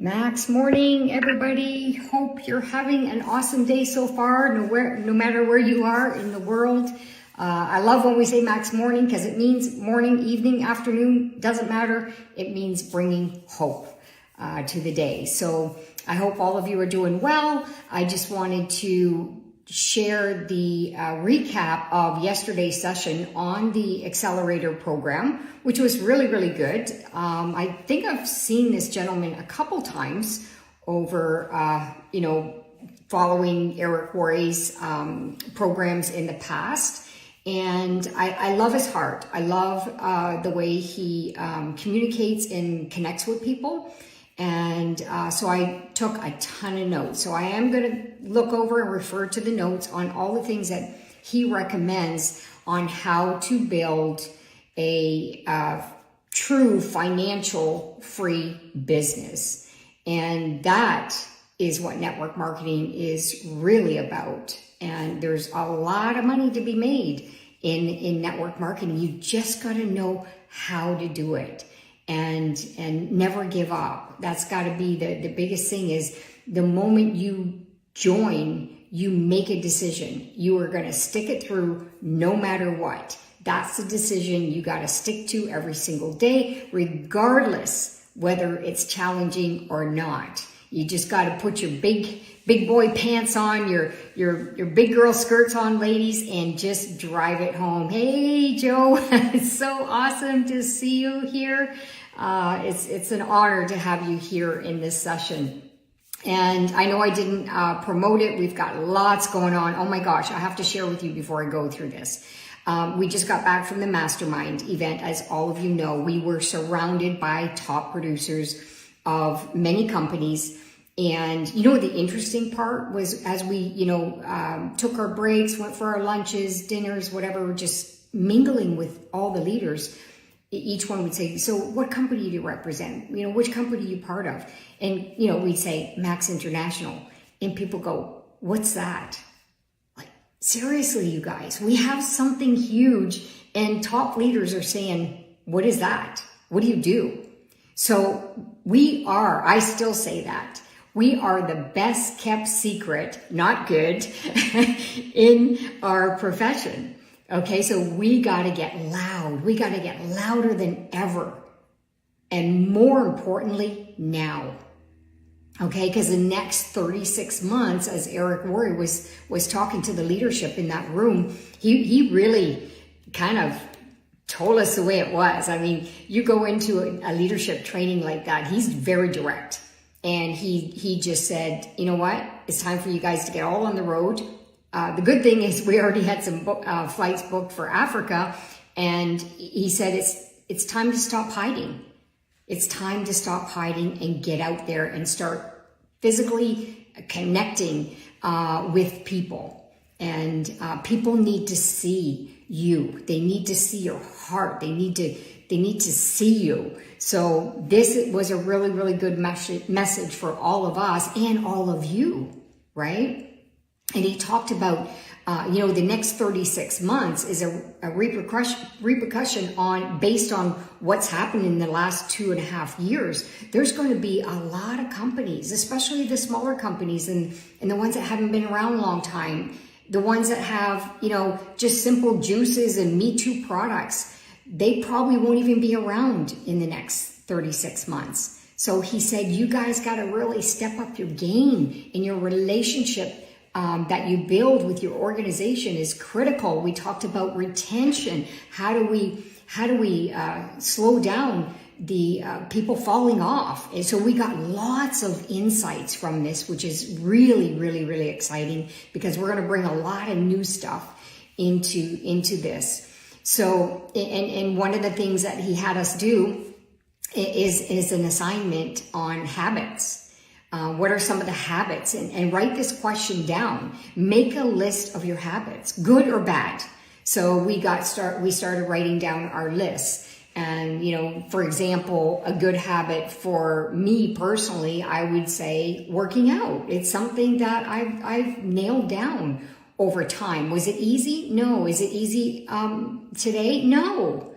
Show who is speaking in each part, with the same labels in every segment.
Speaker 1: Max morning, everybody. Hope you're having an awesome day so far, no matter where you are in the world. I love when we say Max morning because it means morning, evening, afternoon, doesn't matter. It means bringing hope to the day. So I hope all of you are doing well. I just wanted to share the recap of yesterday's session on the accelerator program, which was really, really good. I think I've seen this gentleman a couple times over, following Eric Worre's programs in the past. And I love his heart. I love the way he communicates and connects with people. And so I took a ton of notes. So I am going to look over and refer to the notes on all the things that he recommends on how to build a true financial free business. And that is what network marketing is really about. And there's a lot of money to be made in network marketing. You just got to know how to do it. And never give up. That's got to be the biggest thing. Is the moment you join, you make a decision. You are going to stick it through no matter what. That's the decision you got to stick to every single day, regardless whether it's challenging or not. You just got to put your big boy pants on, your big girl skirts on, ladies, and just drive it home. Hey, Joe, it's so awesome to see you here. It's an honor to have you here in this session. And I know I didn't promote it. We've got lots going on. Oh my gosh, I have to share with you before I go through this. We just got back from the Mastermind event. As all of you know, we were surrounded by top producers of many companies. And the interesting part was, as we, took our breaks, went for our lunches, dinners, whatever, just mingling with all the leaders, each one would say, so what company do you represent? Which company are you part of? And, we'd say Max International. And people go, what's that? Like, seriously, you guys, we have something huge. And top leaders are saying, what is that? What do you do? So I still say that. We are the best kept secret, not good, in our profession. Okay, so we got to get loud. We got to get louder than ever. And more importantly, now. Okay, because the next 36 months, as Eric Worre was talking to the leadership in that room, he really kind of told us the way it was. I mean, you go into a leadership training like that, he's very direct. And he just said, you know what? It's time for you guys to get all on the road. The good thing is we already had some flights booked for Africa. And he said, it's time to stop hiding. It's time to stop hiding and get out there and start physically connecting with people. And people need to see you. They need to see your heart. They need to see you. So this was a really, really good message for all of us and all of you, right? And he talked about, the next 36 months is a repercussion based on what's happened in the last 2.5 years. There's going to be a lot of companies, especially the smaller companies and the ones that haven't been around a long time, the ones that have, just simple juices and Me Too products. They probably won't even be around in the next 36 months. So he said, you guys got to really step up your game, in your relationship that you build with your organization is critical. We talked about retention. How do we slow down the people falling off? And so we got lots of insights from this, which is really, really, really exciting, because we're going to bring a lot of new stuff into this. So, and one of the things that he had us do is an assignment on habits. What are some of the habits? And write this question down. Make a list of your habits, good or bad. So we started writing down our lists. And, for example, a good habit for me personally, I would say working out. It's something that I've nailed down over time. Was it easy? No. Is it easy today? No.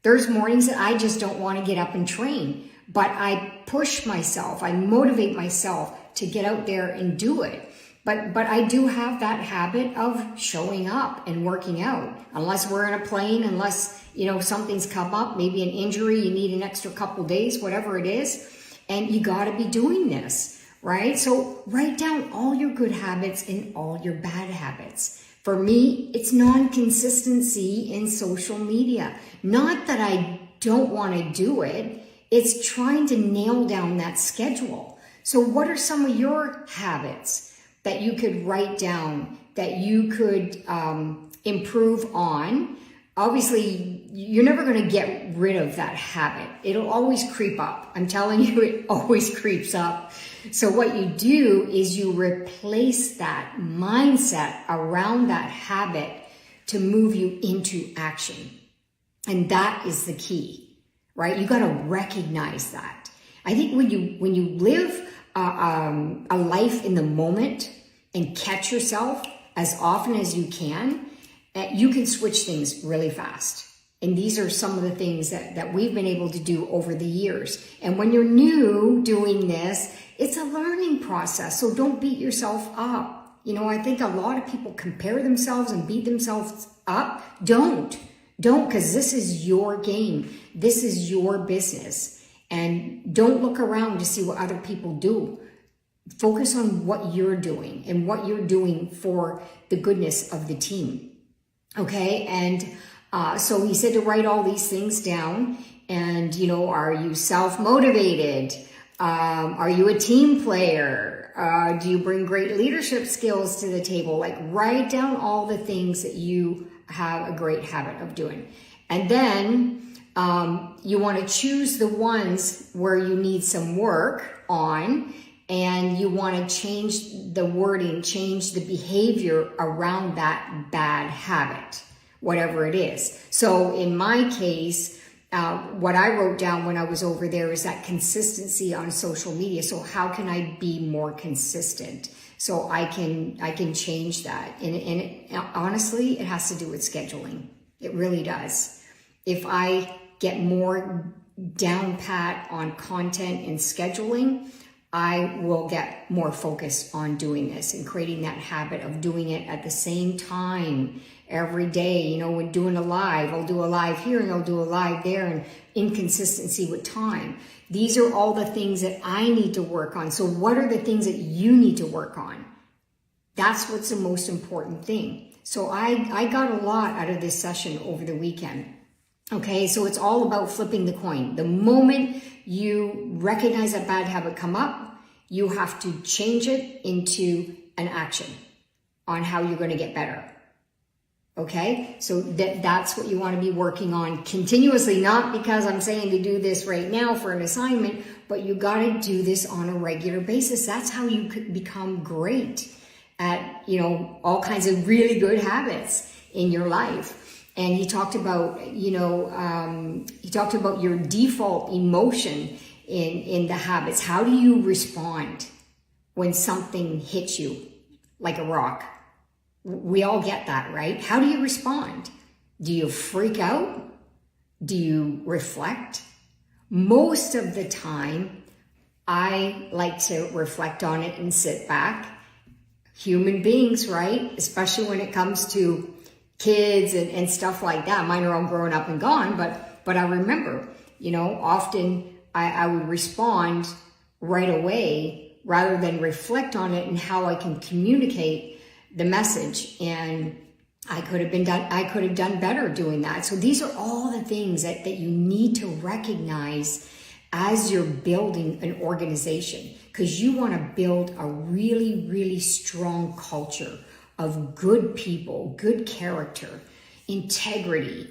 Speaker 1: There's mornings that I just don't want to get up and train. but I push myself, I motivate myself to get out there and do it. But I do have that habit of showing up and working out, unless we're in a plane, unless, something's come up, maybe an injury, you need an extra couple days, whatever it is. And you got to be doing this, right? So write down all your good habits and all your bad habits. For me, it's non-consistency in social media. Not that I don't want to do it. It's trying to nail down that schedule. So what are some of your habits that you could write down, that you could improve on? Obviously, you're never going to get rid of that habit. It'll always creep up. I'm telling you, it always creeps up. So what you do is you replace that mindset around that habit to move you into action. And that is the key, right? You got to recognize that. I think when you live a life in the moment and catch yourself as often as you can switch things really fast. And these are some of the things that we've been able to do over the years. And when you're new doing this, it's a learning process. So don't beat yourself up. I think a lot of people compare themselves and beat themselves up. Don't, because this is your game. This is your business. And don't look around to see what other people do. Focus on what you're doing and what you're doing for the goodness of the team. Okay, and so he said to write all these things down. And, are you self-motivated? Are you a team player? Do you bring great leadership skills to the table? Like, write down all the things that you have a great habit of doing. And then you want to choose the ones where you need some work on, and you want to change the wording, change the behavior around that bad habit, whatever it is. So in my case, what I wrote down when I was over there is that consistency on social media. So how can I be more consistent? So I can change that. And honestly, it has to do with scheduling. It really does. If I get more down pat on content and scheduling, I will get more focused on doing this and creating that habit of doing it at the same time every day. When doing a live, I'll do a live here and I'll do a live there, and inconsistency with time. These are all the things that I need to work on. So what are the things that you need to work on? That's what's the most important thing. So I got a lot out of this session over the weekend. Okay, so it's all about flipping the coin. The moment you recognize a bad habit come up, you have to change it into an action on how you're going to get better. Okay, so that's what you want to be working on continuously, not because I'm saying to do this right now for an assignment, but you got to do this on a regular basis. That's how you could become great at, all kinds of really good habits in your life. And he talked about, your default emotion in the habits. How do you respond when something hits you like a rock? We all get that, right? How do you respond? Do you freak out? Do you reflect? Most of the time, I like to reflect on it and sit back. Human beings, right? Especially when it comes to kids and stuff like that. Mine are all grown up and gone, but I remember, often I would respond right away rather than reflect on it and how I can communicate the message. And I could have done better doing that. So these are all the things that you need to recognize as you're building an organization, because you want to build a really, really strong culture of good people, good character, integrity,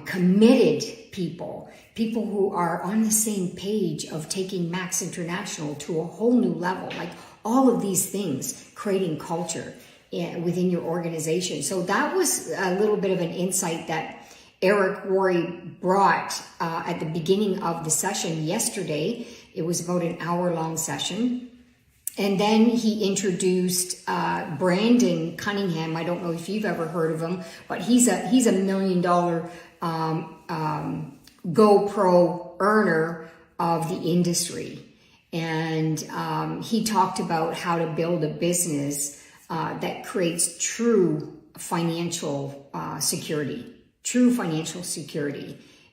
Speaker 1: committed people who are on the same page of taking Max International to a whole new level, like all of these things, creating culture within your organization. So that was a little bit of an insight that Eric Worre brought at the beginning of the session yesterday. It was about an hour-long session. And then he introduced Brandon Cunningham. I don't know if you've ever heard of him, but he's a $1 million GoPro earner of the industry. And he talked about how to build a business that creates true financial security.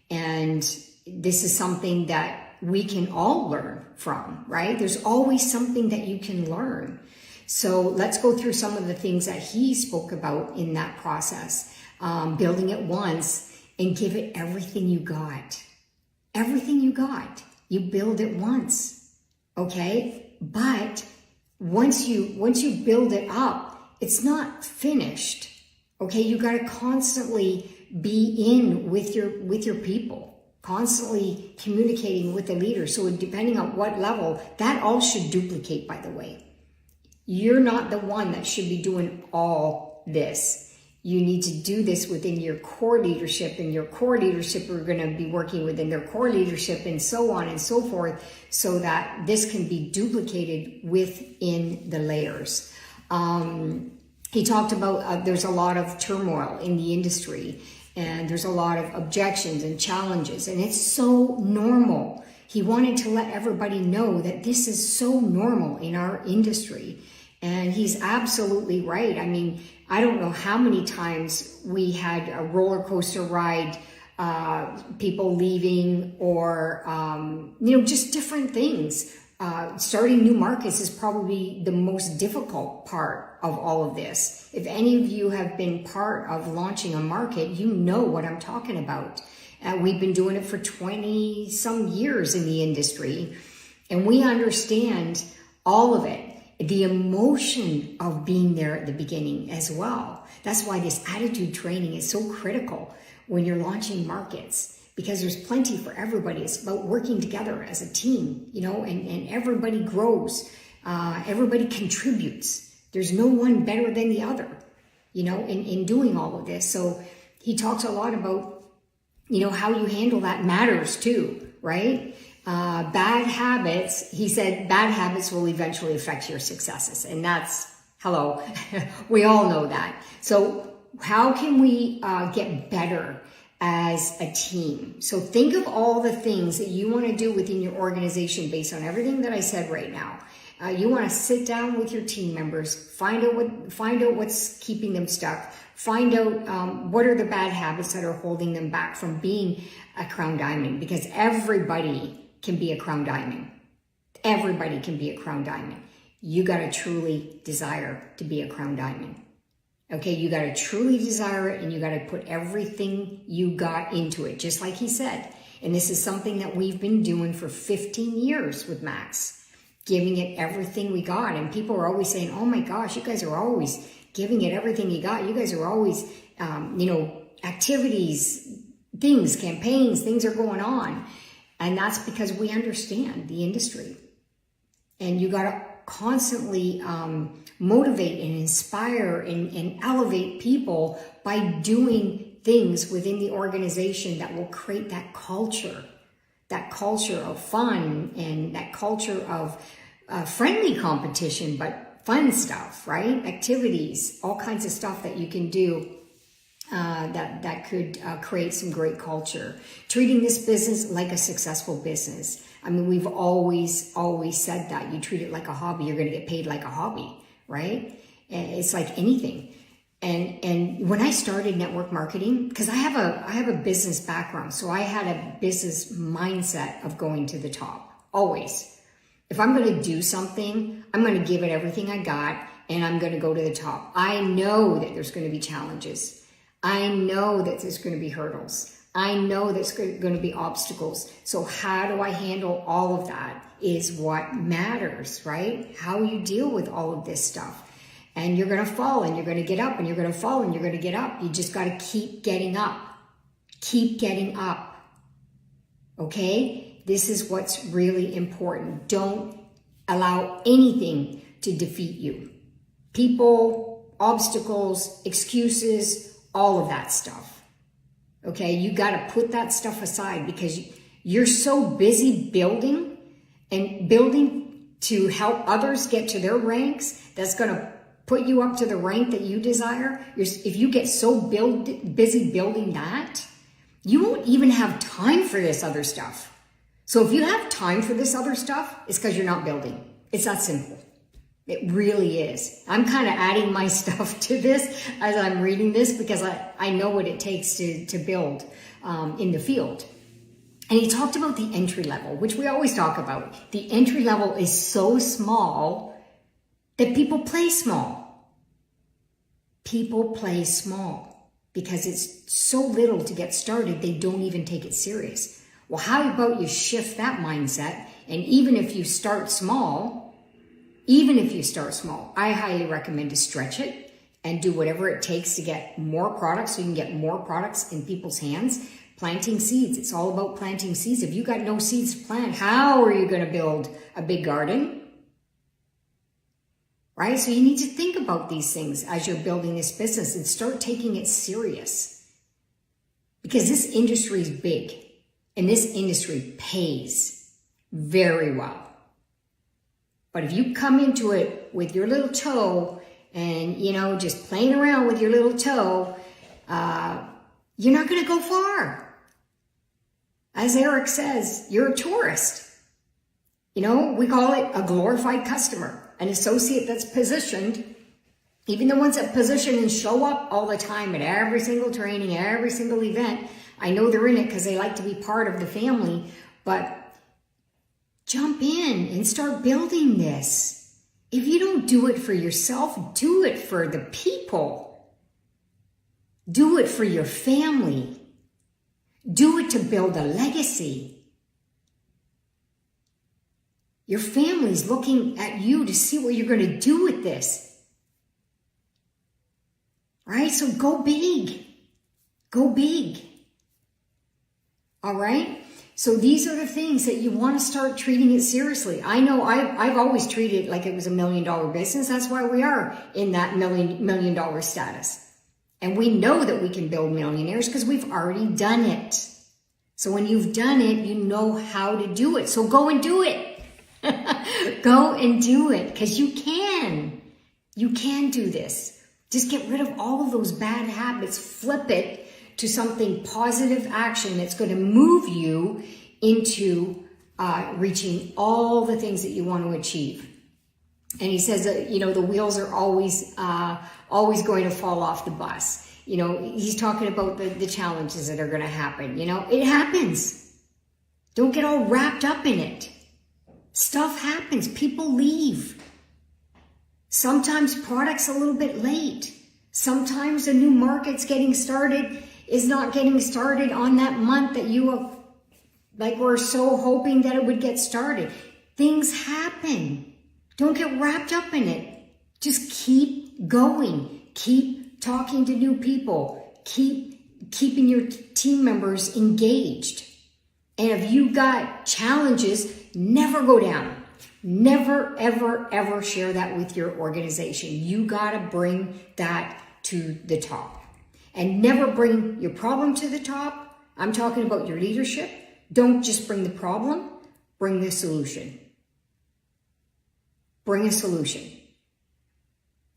Speaker 1: And this is something that we can all learn from, right? There's always something that you can learn. So let's go through some of the things that he spoke about in that process. Building it once and give it everything you got. Everything you got. You build it once, okay? But once you build it up, it's not finished, okay? You got to constantly be in with your people, constantly communicating with the leader. So depending on what level, that all should duplicate, by the way. You're not the one that should be doing all this. You need to do this within your core leadership, and your core leadership are going to be working within their core leadership, and so on and so forth, so that this can be duplicated within the layers. He talked about there's a lot of turmoil in the industry, and there's a lot of objections and challenges, and it's so normal. He wanted to let everybody know that this is so normal in our industry. And he's absolutely right. I mean, I don't know how many times we had a roller coaster ride, people leaving, or, just different things. Starting new markets is probably the most difficult part of all of this. If any of you have been part of launching a market, you know what I'm talking about. We've been doing it for 20 some years in the industry, and we understand all of it. The emotion of being there at the beginning as well. That's why this attitude training is so critical when you're launching markets, because there's plenty for everybody. It's about working together as a team, and everybody grows. Everybody contributes. There's no one better than the other, in doing all of this. So he talks a lot about, how you handle that matters too, right? Bad habits, he said, bad habits will eventually affect your successes. And that's, hello, we all know that. So how can we get better as a team? So think of all the things that you want to do within your organization based on everything that I said right now. You want to sit down with your team members, find out what's keeping them stuck, find out what are the bad habits that are holding them back from being a crown diamond, because everybody can be a crown diamond. Everybody can be a crown diamond. You got to truly desire to be a crown diamond. Okay, you got to truly desire it, and you got to put everything you got into it, just like he said. And this is something that we've been doing for 15 years with Max, giving it everything we got. And people are always saying, oh my gosh, you guys are always giving it everything you got. You guys are always, activities, things, campaigns, things are going on. And that's because we understand the industry. And you got to constantly motivate and inspire and elevate people by doing things within the organization that will create that culture of fun, and that culture of friendly competition, but fun stuff, right? Activities, all kinds of stuff that you can do that could create some great culture. Treating this business like a successful business. I mean, we've always said that. You treat it like a hobby, you're going to get paid like a hobby, right? It's like anything. And when I started network marketing, because I have a business background, so I had a business mindset of going to the top, always. If I'm going to do something, I'm going to give it everything I got, and I'm going to go to the top. I know that there's going to be challenges. I know that there's going to be hurdles. I know there's going to be obstacles. So how do I handle all of that is what matters, right? How you deal with all of this stuff. And you're going to fall, and you're going to get up, and you're going to fall, and you're going to get up. You just got to keep getting up. Keep getting up. Okay? This is what's really important. Don't allow anything to defeat you. People, obstacles, excuses, all of that stuff. Okay? You got to put that stuff aside, because you're so busy building to help others get to their ranks. That's going to put you up to the rank that you desire. If you get so busy building that, you won't even have time for this other stuff. So if you have time for this other stuff, it's because you're not building. It's that simple. It really is. I'm kind of adding my stuff to this as I'm reading this because I know what it takes to build in the field. And he talked about the entry level, which we always talk about. The entry level is so small that people play small. People play small because it's so little to get started, they don't even take it serious. Well, how about you shift that mindset? And even if you start small, I highly recommend to stretch it and do whatever it takes to get more products so you can get more products in people's hands. Planting seeds. It's all about planting seeds. If you got no seeds to plant, how are you going to build a big garden? Right? So you need to think about these things as you're building this business and start taking it serious. Because this industry is big and this industry pays very well. But if you come into it with your little toe and, just playing around with your little toe, you're not going to go far. As Eric says, you're a tourist. We call it a glorified customer, an associate that's positioned. Even the ones that position and show up all the time at every single training, every single event, I know they're in it because they like to be part of the family, but jump in and start building this. If you don't do it for yourself, do it for the people. Do it for your family. Do it to build a legacy. Your family's looking at you to see what you're going to do with this. Right? So go big. Go big. All right? So these are the things that you want to start treating it seriously. I know I've always treated it like it was $1 million business. That's why we are in that million dollar status. And we know that we can build millionaires because we've already done it. So when you've done it, you know how to do it. So go and do it. Go and do it because you can. You can do this. Just get rid of all of those bad habits. Flip it to something positive action that's going to move you into reaching all the things that you want to achieve. And he says that, the wheels are always going to fall off the bus. He's talking about the challenges that are going to happen. It happens. Don't get all wrapped up in it. Stuff happens. People leave. Sometimes products a little bit late. Sometimes a new market's getting started is not getting started on that month that you were so hoping that it would get started. Things happen. Don't get wrapped up in it. Just keep going. Keep talking to new people. Keep keeping your team members engaged. And if you got challenges, never go down. Never, ever, ever share that with your organization. You got to bring that to the top. And never bring your problem to the top. I'm talking about your leadership. Don't just bring the problem, bring the solution. Bring a solution.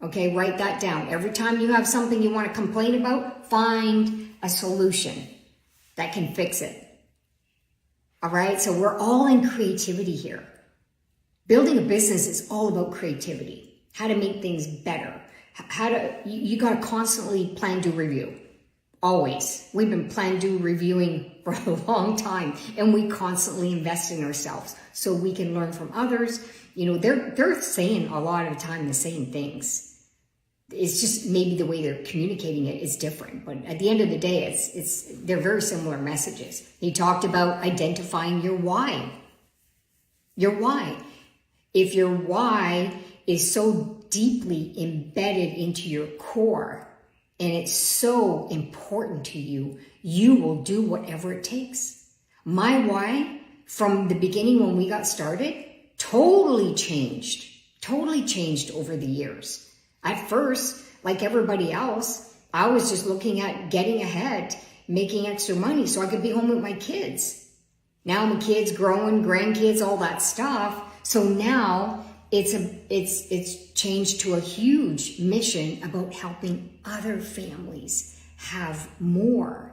Speaker 1: Okay, write that down. Every time you have something you want to complain about, find a solution that can fix it. All right, so we're all in creativity here. Building a business is all about creativity. How to make things better. You got to constantly plan, do, review. Always. We've been plan, do, reviewing for a long time, and we constantly invest in ourselves so we can learn from others. They're saying a lot of the time the same things. It's just maybe the way they're communicating it is different, but at the end of the day, they're very similar messages. He talked about identifying your why. Your why. If your why is so deeply embedded into your core and it's so important to you, you will do whatever it takes. My why from the beginning when we got started totally changed over the years. At first, like everybody else, I was just looking at getting ahead, making extra money so I could be home with my kids. Now my kids growing, grandkids, all that stuff. So now it's changed to a huge mission about helping other families have more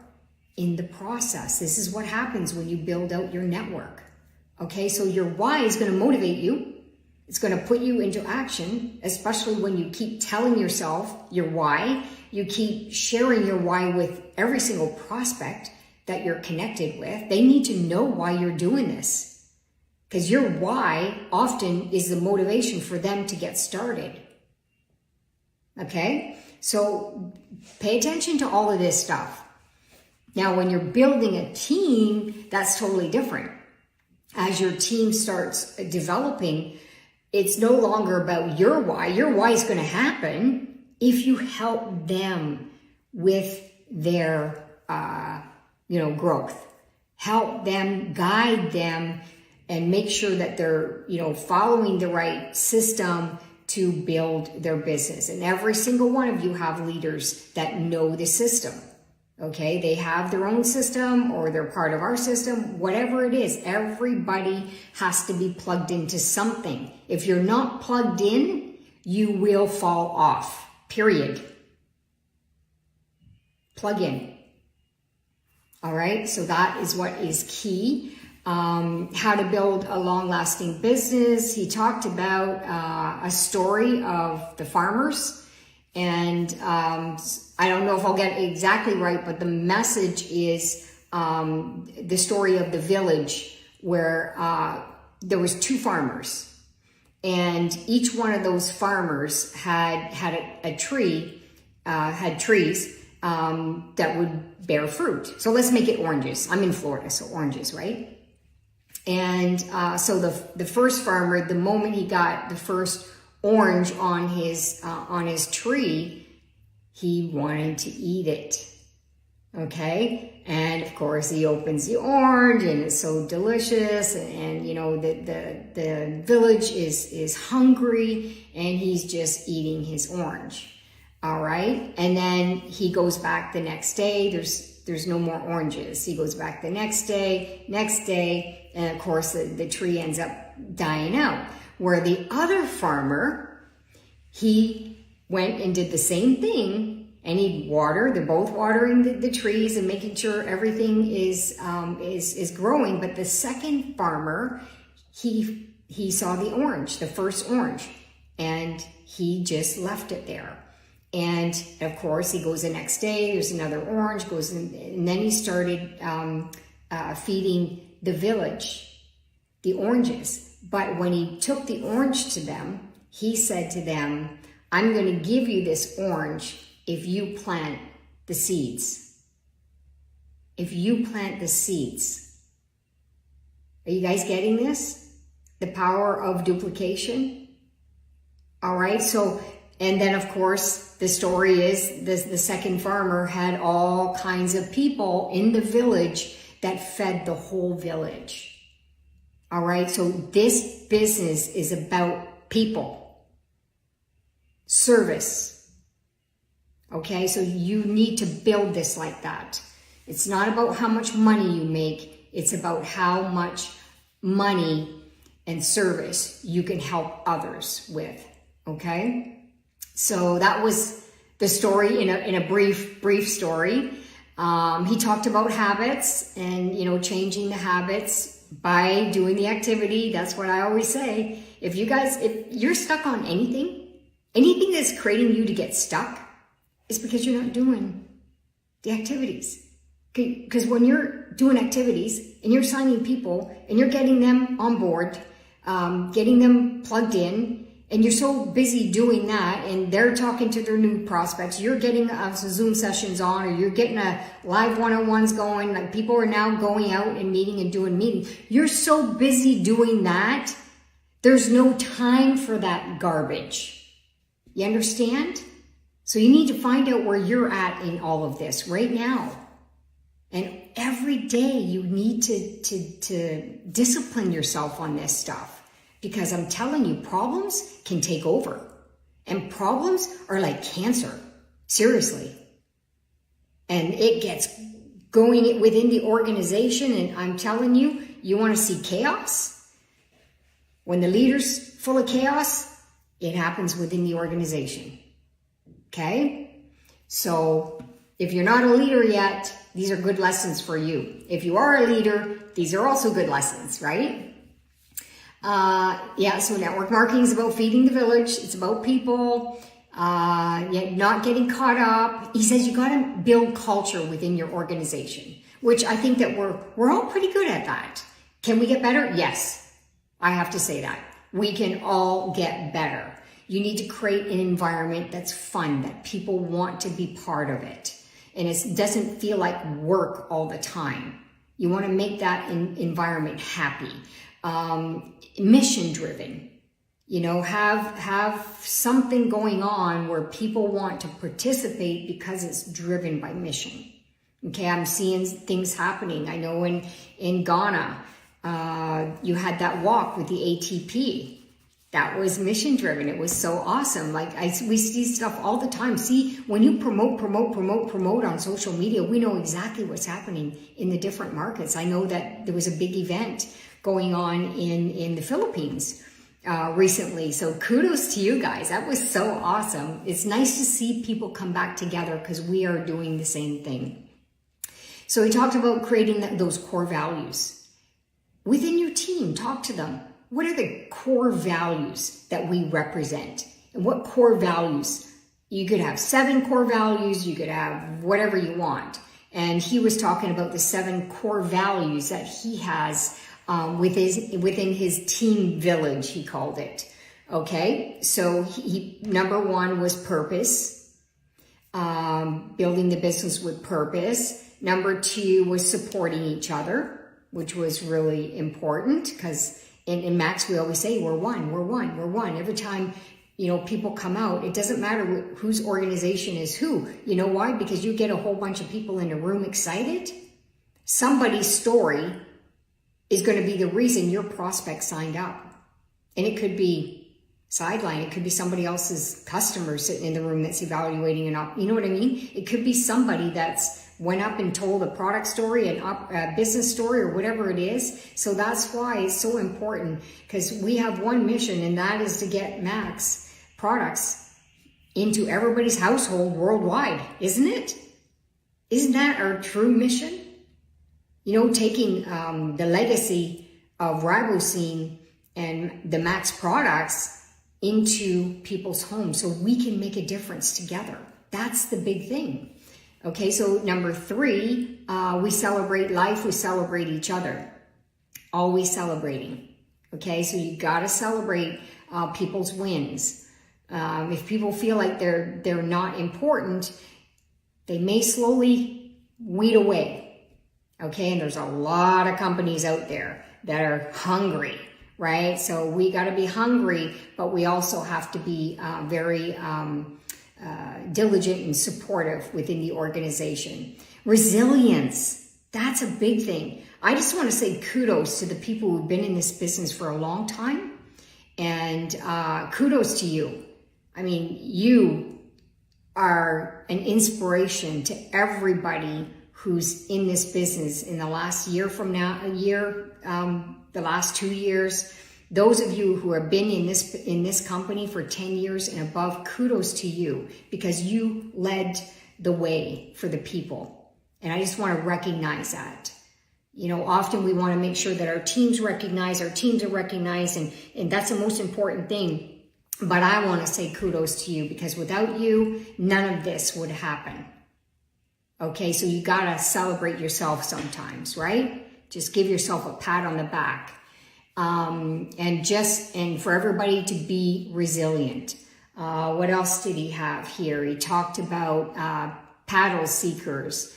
Speaker 1: in the process. This is what happens when you build out your network. Okay, so your why is going to motivate you. It's going to put you into action, especially when you keep telling yourself your why. You keep sharing your why with every single prospect that you're connected with. They need to know why you're doing this, because your why often is the motivation for them to get started. Okay, so pay attention to all of this stuff. Now, when you're building a team, that's totally different. As your team starts developing, it's no longer about your why. Your why is going to happen if you help them with their, growth. Help them, guide them, and make sure that they're, following the right system to build their business. And every single one of you have leaders that know the system. Okay, they have their own system or they're part of our system, whatever it is. Everybody has to be plugged into something. If you're not plugged in, you will fall off, period. Plug in. All right, so that is what is key. How to build a long-lasting business. He talked about a story of the farmers, and I don't know if I'll get it exactly right, but the message is the story of the village where there was 2 farmers, and each one of those farmers had a tree, had trees that would bear fruit. So let's make it oranges. I'm in Florida, so oranges, right? And so the first farmer, the moment he got the first orange on his tree, he wanted to eat it. Okay, and of course he opens the orange, and it's so delicious, and the village is hungry, and he's just eating his orange. All right, and then he goes back the next day. There's no more oranges. He goes back the next day, and of course the tree ends up dying out. Where the other farmer, he went and did the same thing, and he'd water. They're both watering the trees and making sure everything is growing. But the second farmer, he saw the orange, the first orange, and he just left it there. And of course, he goes the next day. There's another orange, and then he started feeding the village the oranges. But when he took the orange to them, he said to them, I'm going to give you this orange if you plant the seeds. If you plant the seeds. Are you guys getting this? The power of duplication? All right, so, and then of course, the story is the second farmer had all kinds of people in the village that fed the whole village. All right, so this business is about people. Service. Okay, so you need to build this like that. It's not about how much money you make. It's about how much money and service you can help others with. Okay, so that was the story in a brief story. He talked about habits and changing the habits by doing the activity. That's what I always say. If you're stuck on anything that's creating you to get stuck, it's because you're not doing the activities. Because when you're doing activities and you're signing people and you're getting them on board, getting them plugged in, and you're so busy doing that, and they're talking to their new prospects, you're getting Zoom sessions on, or you're getting a live one-on-ones going, like people are now going out and meeting and doing meetings. You're so busy doing that, there's no time for that garbage. You understand? So you need to find out where you're at in all of this right now. And every day you need to discipline yourself on this stuff. Because I'm telling you, problems can take over. And problems are like cancer. Seriously. And it gets going within the organization. And I'm telling you, you want to see chaos? When the leader's full of chaos, it happens within the organization. Okay? So if you're not a leader yet, these are good lessons for you. If you are a leader, these are also good lessons, right? Yeah, so network marketing is about feeding the village. It's about people, not getting caught up. He says you got to build culture within your organization, which I think that we're all pretty good at that. Can we get better? Yes, I have to say that. We can all get better. You need to create an environment that's fun, that people want to be part of it. And it doesn't feel like work all the time. You want to make that environment happy. Mission driven, have something going on where people want to participate because it's driven by mission. Okay, I'm seeing things happening. I know in Ghana, you had that walk with the ATP. That was mission driven. It was so awesome. We see stuff all the time. See, when you promote on social media, we know exactly what's happening in the different markets. I know that there was a big event going on in the Philippines recently. So kudos to you guys. That was so awesome. It's nice to see people come back together because we are doing the same thing. So we talked about creating those core values. Within your team, talk to them. What are the core values that we represent? And what core values? You could have 7 core values. You could have whatever you want. And he was talking about the 7 core values that he has within his team village, he called it. Okay, so number 1 was purpose, building the business with purpose. Number 2 was supporting each other, which was really important because in Max, we always say, we're one. Every time, people come out, it doesn't matter whose organization is who. You know why? Because you get a whole bunch of people in a room excited. Somebody's story is going to be the reason your prospect signed up. And it could be sideline. It could be somebody else's customer sitting in the room that's evaluating you know what I mean? It could be somebody that's went up and told a product story, a business story, or whatever it is. So that's why it's so important, because we have one mission, and that is to get Max products into everybody's household worldwide, isn't it? Isn't that our true mission? Taking the legacy of Ribosine and the Max products into people's homes so we can make a difference together. That's the big thing. Okay, so number 3, we celebrate life, we celebrate each other. Always celebrating. Okay, so you gotta celebrate people's wins. If people feel like they're not important, they may slowly weed away. Okay, and there's a lot of companies out there that are hungry, right? So we gotta be hungry, but we also have to be very diligent and supportive within the organization. Resilience, that's a big thing. I just want to say kudos to the people who've been in this business for a long time, and kudos to you. I mean, you are an inspiration to everybody who's in this business in the last year the last 2 years. Those of you who have been in this company for 10 years and above, kudos to you, because you led the way for the people. And I just want to recognize that. Often we want to make sure that our teams are recognized, and that's the most important thing. But I want to say kudos to you, because without you, none of this would happen. Okay, so you got to celebrate yourself sometimes, right? Just give yourself a pat on the back. And for everybody to be resilient. What else did he have here? He talked about paddle seekers,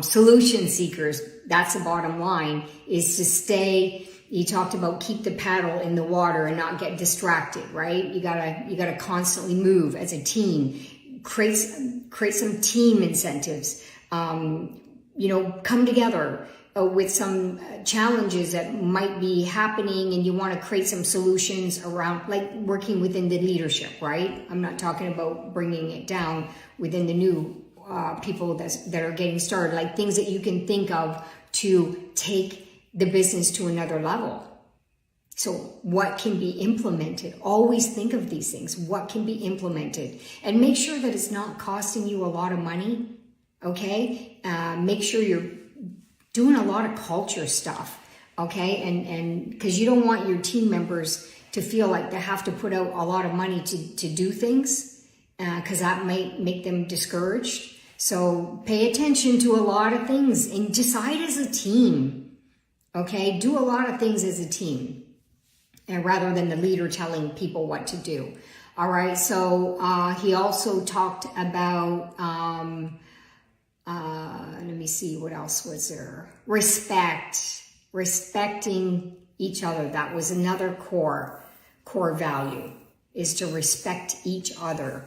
Speaker 1: solution seekers. That's the bottom line, is to stay. He talked about keep the paddle in the water and not get distracted, right? You gotta constantly move as a team. Create some team incentives. Come together with some challenges that might be happening, and you want to create some solutions around, like working within the leadership, right? I'm not talking about bringing it down within the new people that are getting started, like things that you can think of to take the business to another level. So what can be implemented? Always think of these things. What can be implemented? And make sure that it's not costing you a lot of money, okay? Make sure you're doing a lot of culture stuff. Okay, and because you don't want your team members to feel like they have to put out a lot of money to do things, because that might make them discouraged. So pay attention to a lot of things and decide as a team. Okay, do a lot of things as a team, and rather than the leader telling people what to do. All right, so he also talked about, let me see, what else was there? Respecting each other. That was another core value, is to respect each other.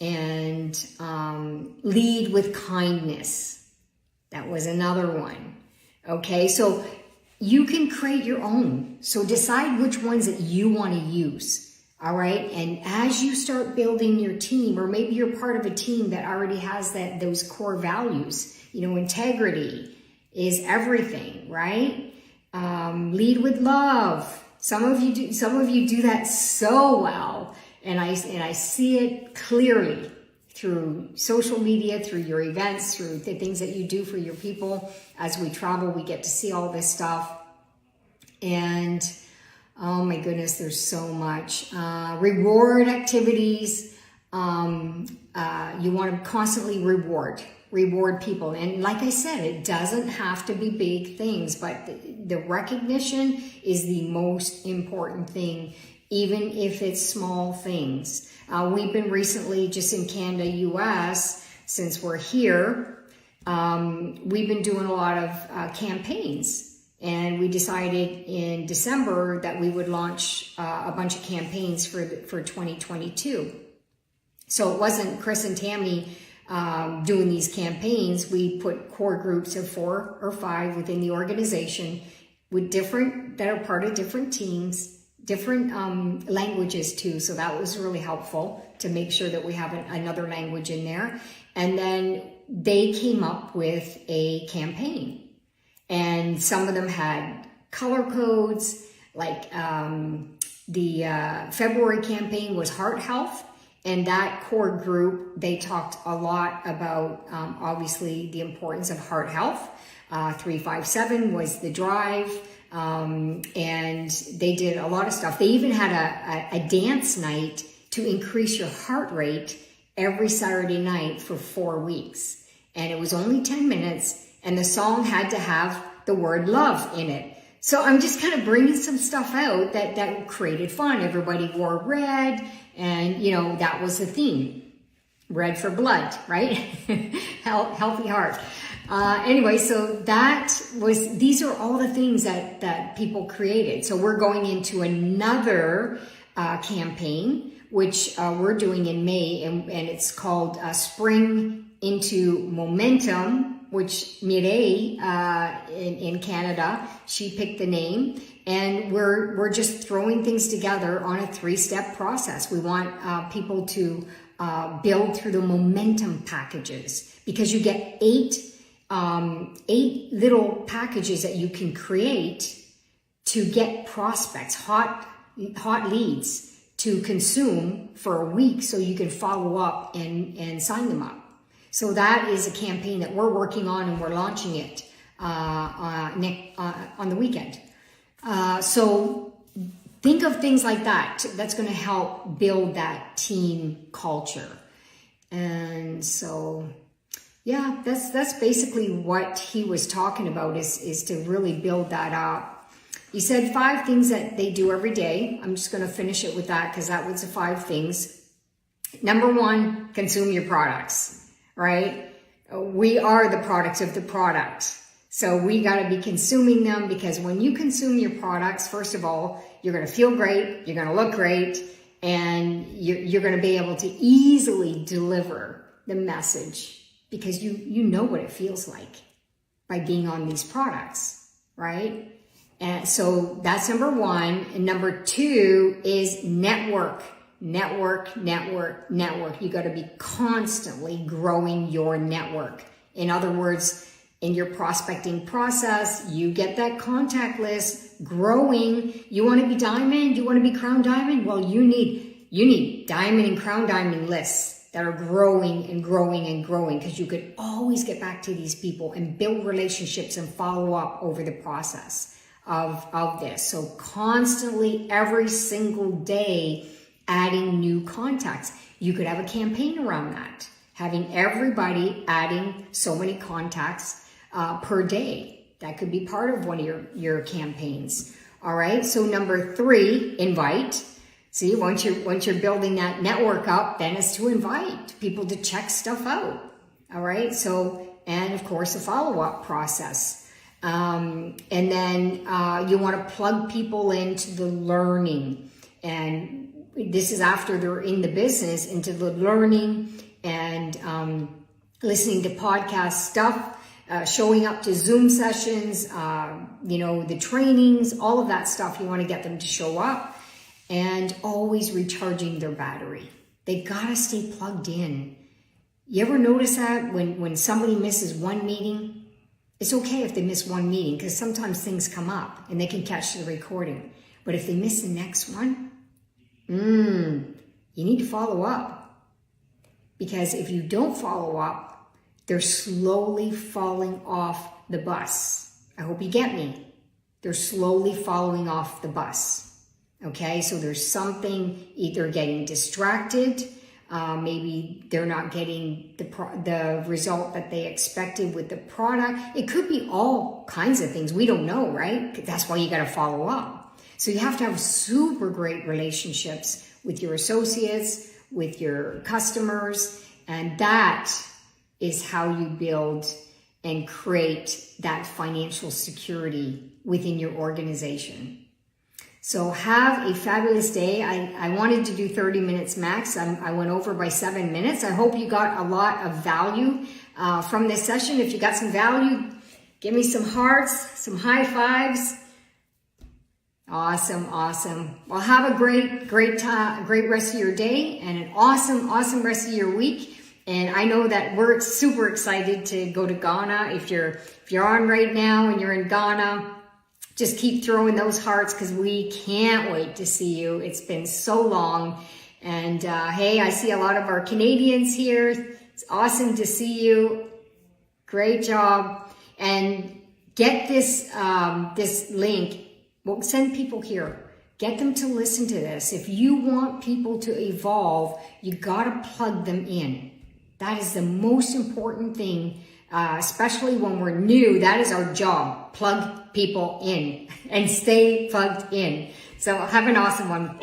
Speaker 1: And lead with kindness. That was another one. Okay, so you can create your own. So decide which ones that you want to use. All right, and as you start building your team, or maybe you're part of a team that already has those core values, integrity is everything, right? Lead with love. Some of you do that so well, and I see it clearly through social media, through your events, through the things that you do for your people. As we travel, we get to see all this stuff, and oh my goodness, there's so much. Reward activities. You want to constantly reward people. And like I said, it doesn't have to be big things, but the recognition is the most important thing, even if it's small things. We've been recently, just in Canada, US, since we're here, we've been doing a lot of campaigns. And we decided in December that we would launch a bunch of campaigns for 2022. So it wasn't Chris and Tammy doing these campaigns. We put core groups of 4 or 5 within the organization with that are part of different teams, different languages too. So that was really helpful to make sure that we have another language in there. And then they came up with a campaign. And some of them had color codes, like the February campaign was heart health. And that core group, they talked a lot about, obviously, the importance of heart health. 357 was the drive. And they did a lot of stuff. They even had a dance night to increase your heart rate every Saturday night for 4 weeks. And it was only 10 minutes. And the song had to have the word love in it. So I'm just kind of bringing some stuff out that created fun. Everybody wore red, and that was the theme. Red for blood, right? Healthy heart. Anyway, so these are all the things that people created. So we're going into another campaign, which we're doing in May, and it's called Spring into Momentum, which Mireille in Canada, she picked the name, and we're just throwing things together on a 3-step process. We want people to build through the momentum packages, because you get 8 little packages that you can create to get prospects, hot leads to consume for a week, so you can follow up and sign them up. So that is a campaign that we're working on, and we're launching it on the weekend. So think of things like that. That's going to help build that team culture. And so, yeah, that's basically what he was talking about, is to really build that up. He said 5 things that they do every day. I'm just going to finish it with that, because that was the 5 things. Number 1, consume your products. Right? We are the products of the product. So we got to be consuming them, because when you consume your products, first of all, you're going to feel great, you're going to look great, and you're going to be able to easily deliver the message, because you know what it feels like by being on these products, right? And so that's number 1. And number 2 is network. Network. You got to be constantly growing your network. In other words, in your prospecting process, you get that contact list growing. You want to be diamond? You want to be crown diamond? Well, you need diamond and crown diamond lists that are growing and growing and growing, because you could always get back to these people and build relationships and follow up over the process. of this. So constantly, every single day, adding new contacts. You could have a campaign around that, having everybody adding so many contacts per day. That could be part of one of your campaigns. All right. So number 3, invite. See, once you're building that network up, then it's to invite people to check stuff out. All right. So, and of course, a follow-up process. And then you want to plug people into the learning. And this is after they're in the business, into the learning and listening to podcast stuff, showing up to Zoom sessions, the trainings, all of that stuff. You want to get them to show up and always recharging their battery. They got to stay plugged in. You ever notice that when somebody misses one meeting? It's okay if they miss one meeting because sometimes things come up and they can catch the recording. But if they miss the next one, you need to follow up. Because if you don't follow up, they're slowly falling off the bus. I hope you get me. They're slowly falling off the bus. Okay, so there's something, either getting distracted, maybe they're not getting the result that they expected with the product. It could be all kinds of things. We don't know, right? That's why you got to follow up. So you have to have super great relationships with your associates, with your customers, and that is how you build and create that financial security within your organization. So have a fabulous day. I wanted to do 30 minutes max. I went over by 7 minutes. I hope you got a lot of value from this session. If you got some value, give me some hearts, some high fives. Awesome, awesome. Well, have a great rest of your day and an awesome rest of your week. And I know that we're super excited to go to Ghana. If you're on right now and you're in Ghana, just keep throwing those hearts because we can't wait to see you. It's been so long. And hey, I see a lot of our Canadians here. It's awesome to see you. Great job. And get this link. Well, send people here. Get them to listen to this. If you want people to evolve, you got to plug them in. That is the most important thing, especially when we're new. That is our job. Plug people in and stay plugged in. So have an awesome one.